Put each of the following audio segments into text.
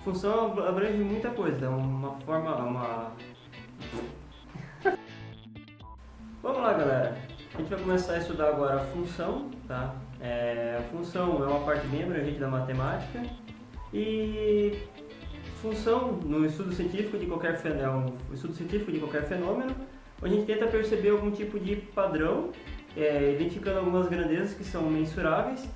Função abrange muita coisa, é uma forma, Vamos lá, galera. A gente vai começar a estudar agora a função, tá? A função é uma parte bem abrangente da matemática e função no estudo científico de qualquer fenômeno, a gente tenta perceber algum tipo de padrão, identificando algumas grandezas que são mensuráveis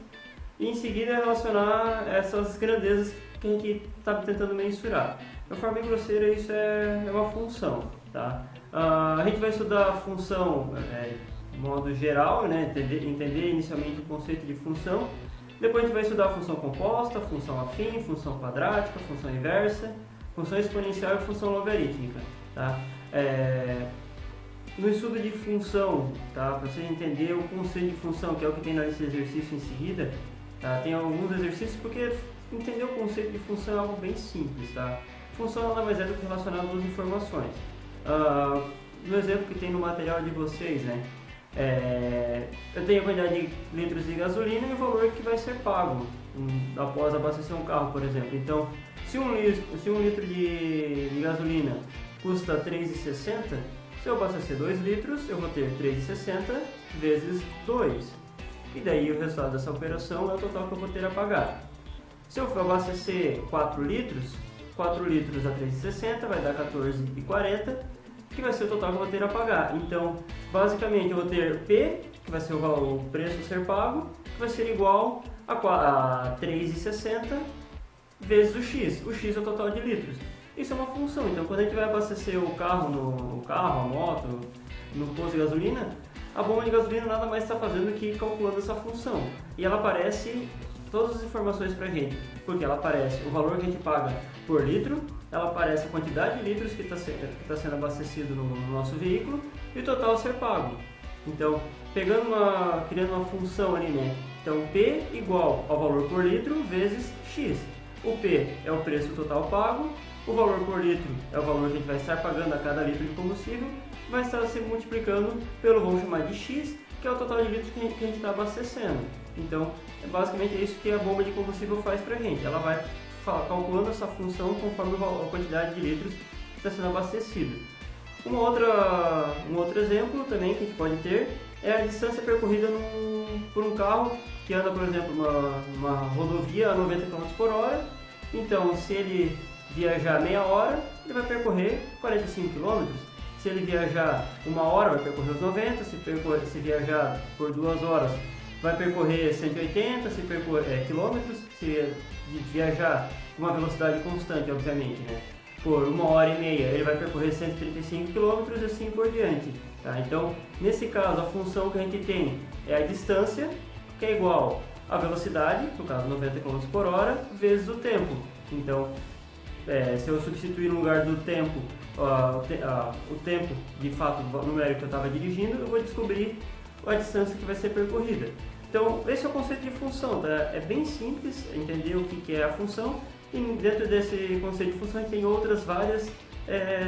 e em seguida relacionar essas grandezas que a gente está tentando mensurar. De forma bem grosseira, isso é uma função, tá? A gente vai estudar a função de modo geral, né? Entender inicialmente o conceito de função. Depois a gente vai estudar a função composta, função afim, função quadrática, função inversa, função exponencial e função logarítmica, tá? No estudo de função, tá? Para você entender o conceito de função, que é o que tem nesse exercício em seguida, tá? Tem alguns exercícios porque entender o conceito de função é algo bem simples, tá? Função nada mais é do que relacionar duas informações. No exemplo que tem no material de vocês, né? Eu tenho a quantidade de litros de gasolina e o valor que vai ser pago após abastecer um carro, por exemplo. Então, se um litro de gasolina custa R$ 3,60, se eu abastecer 2 litros, eu vou ter R$ 3,60 vezes 2. E daí o resultado dessa operação é o total que eu vou ter a pagar. Se eu abastecer 4 litros a R$ 3,60 vai dar R$ 14,40, que vai ser o total que eu vou ter a pagar. Então, basicamente, eu vou ter P, que vai ser o preço a ser pago, que vai ser igual a R$ 3,60 vezes o X. O X é o total de litros. Isso é uma função. Então, quando a gente vai abastecer o carro, a moto, no posto de gasolina, a bomba de gasolina nada mais está fazendo que calculando essa função. E ela aparece todas as informações para a gente, porque ela aparece o valor que a gente paga por litro, ela aparece a quantidade de litros que está sendo abastecido no nosso veículo e o total a ser pago. Então, criando uma função ali, né? Então, P igual ao valor por litro vezes X. O P é o preço total pago, o valor por litro é o valor que a gente vai estar pagando a cada litro de combustível, vai estar se multiplicando pelo, vamos chamar de X, que é o total de litros que a gente está abastecendo. Então, basicamente é isso que a bomba de combustível faz para a gente. Ela vai calculando essa função conforme a quantidade de litros que está sendo abastecido. Um outro exemplo também que a gente pode ter é a distância percorrida por um carro que anda, por exemplo, numa rodovia a 90 km por hora. Então, se ele viajar meia hora, ele vai percorrer 45 km. Se ele viajar uma hora, vai percorrer os 90. Se viajar por 2 horas, vai percorrer 180 quilômetros. Se viajar com uma velocidade constante, obviamente, né? Por 1h30, ele vai percorrer 135 km e assim por diante. Tá? Então, nesse caso, a função que a gente tem é a distância, que é igual à velocidade, no caso 90 km por hora, vezes o tempo. Então, se eu substituir no lugar do tempo, o tempo de fato numérico que eu estava dirigindo, eu vou descobrir a distância que vai ser percorrida. Então, esse é o conceito de função, tá? É bem simples entender o que é a função e dentro desse conceito de função a gente tem outras várias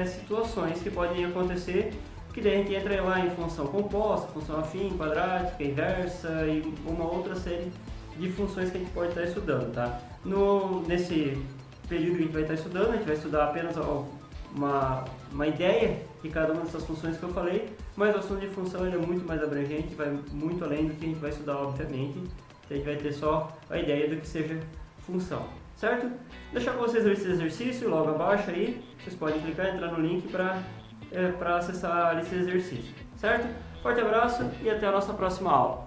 situações que podem acontecer, que daí a gente entra lá em função composta, função afim, quadrática, inversa e uma outra série de funções que a gente pode estar estudando, tá? Nesse período que a gente vai estar estudando, a gente vai estudar apenas uma ideia de cada uma dessas funções que eu falei, mas o assunto de função ele é muito mais abrangente, vai muito além do que a gente vai estudar, obviamente. Então a gente vai ter só a ideia do que seja função, certo? Vou deixar com vocês esse exercício logo abaixo aí, vocês podem clicar e entrar no link para acessar esse exercício, certo? Forte abraço e até a nossa próxima aula.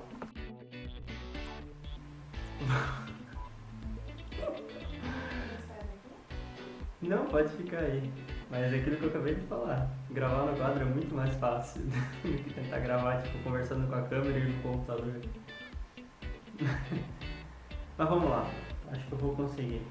Não, pode ficar aí. Mas é aquilo que eu acabei de falar. Gravar no quadro é muito mais fácil do que tentar gravar, tipo, conversando com a câmera e no computador. Mas vamos lá. Acho que eu vou conseguir.